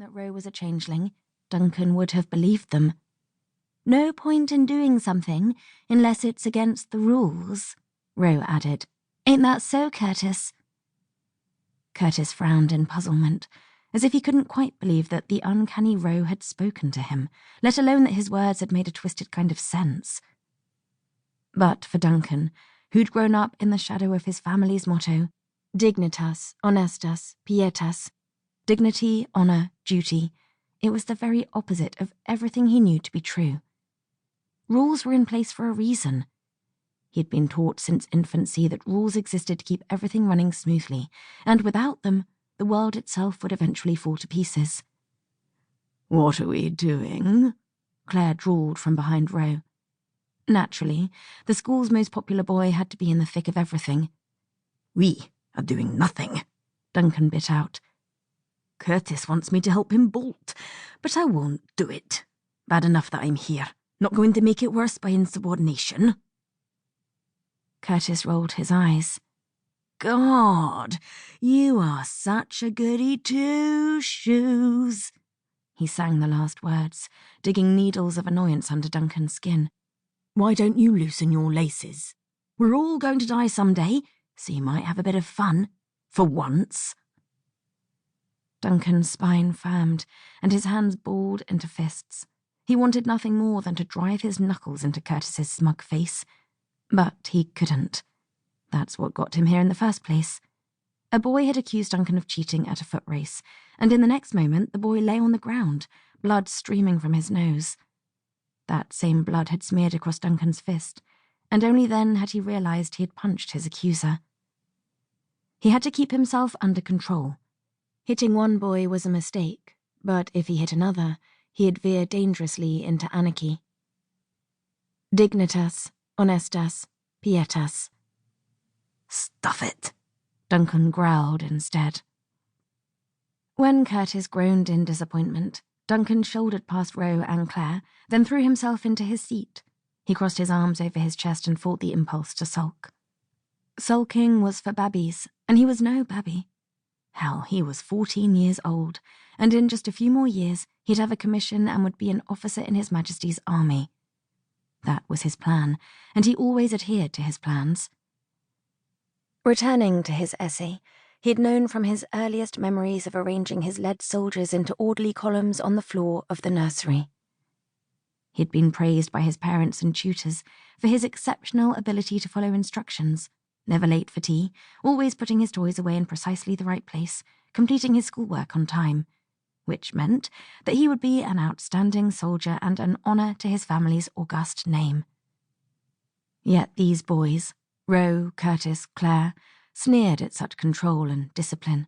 that Roe was a changeling, Duncan would have believed them. No point in doing something unless it's against the rules, Roe added. Ain't that so, Curtis? Curtis frowned in puzzlement, as if he couldn't quite believe that the uncanny Roe had spoken to him, let alone that his words had made a twisted kind of sense. But for Duncan, who'd grown up in the shadow of his family's motto, dignitas, honestas, pietas, dignity, honour, duty, it was the very opposite of everything he knew to be true. Rules were in place for a reason. He'd been taught since infancy that rules existed to keep everything running smoothly, and without them, the world itself would eventually fall to pieces. "What are we doing?" Claire drawled from behind Roe. Naturally, the school's most popular boy had to be in the thick of everything. "We are doing nothing," Duncan bit out. "Curtis wants me to help him bolt, but I won't do it. Bad enough that I'm here, not going to make it worse by insubordination." Curtis rolled his eyes. "God, you are such a goody two-shoes." He sang the last words, digging needles of annoyance under Duncan's skin. "Why don't you loosen your laces? We're all going to die someday, so you might have a bit of fun, for once." Duncan's spine firmed, and his hands balled into fists. He wanted nothing more than to drive his knuckles into Curtis's smug face. But he couldn't. That's what got him here in the first place. A boy had accused Duncan of cheating at a foot race, and in the next moment the boy lay on the ground, blood streaming from his nose. That same blood had smeared across Duncan's fist, and only then had he realized he had punched his accuser. He had to keep himself under control. Hitting one boy was a mistake, but if he hit another, he'd veer dangerously into anarchy. Dignitas, honestas, pietas. "Stuff it," Duncan growled instead. When Curtis groaned in disappointment, Duncan shouldered past Roe and Claire, then threw himself into his seat. He crossed his arms over his chest and fought the impulse to sulk. Sulking was for babbies, and he was no babby. Hell, he was 14 years old, and in just a few more years he'd have a commission and would be an officer in His Majesty's army. That was his plan, and he always adhered to his plans. Returning to his essay, he'd known from his earliest memories of arranging his lead soldiers into orderly columns on the floor of the nursery. He'd been praised by his parents and tutors for his exceptional ability to follow instructions, never late for tea, always putting his toys away in precisely the right place, completing his schoolwork on time, which meant that he would be an outstanding soldier and an honour to his family's august name. Yet these boys, Roe, Curtis, Claire, sneered at such control and discipline.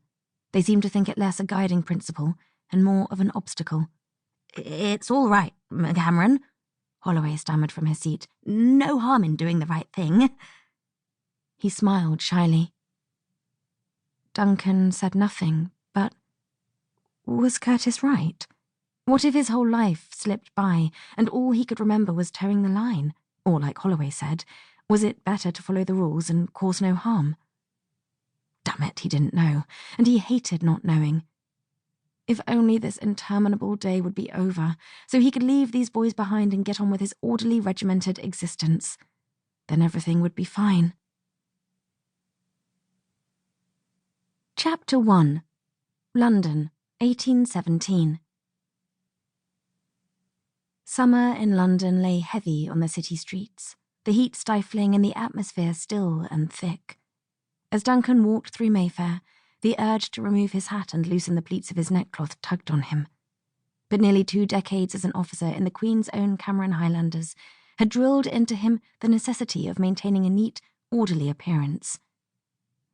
They seemed to think it less a guiding principle and more of an obstacle. "It's all right, McCameron," Holloway stammered from his seat. "No harm in doing the right thing." He smiled shyly. Duncan said nothing, but was Curtis right? What if his whole life slipped by and all he could remember was towing the line? Or, like Holloway said, was it better to follow the rules and cause no harm? Damn it, he didn't know, and he hated not knowing. If only this interminable day would be over, so he could leave these boys behind and get on with his orderly, regimented existence. Then everything would be fine. Chapter 1. London, 1817. Summer in London lay heavy on the city streets, the heat stifling and the atmosphere still and thick. As Duncan walked through Mayfair, the urge to remove his hat and loosen the pleats of his neckcloth tugged on him. But nearly 2 decades as an officer in the Queen's Own Cameron Highlanders had drilled into him the necessity of maintaining a neat, orderly appearance.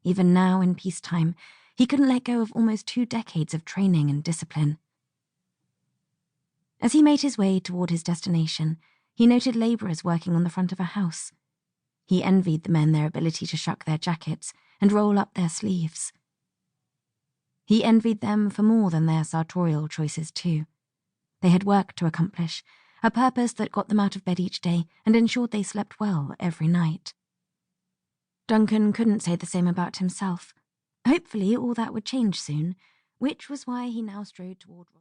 Even now, in peacetime, he couldn't let go of almost 2 decades of training and discipline. As he made his way toward his destination, he noted labourers working on the front of a house. He envied the men their ability to shuck their jackets and roll up their sleeves. He envied them for more than their sartorial choices, too. They had work to accomplish, a purpose that got them out of bed each day and ensured they slept well every night. Duncan couldn't say the same about himself. Hopefully all that would change soon, which was why he now strode toward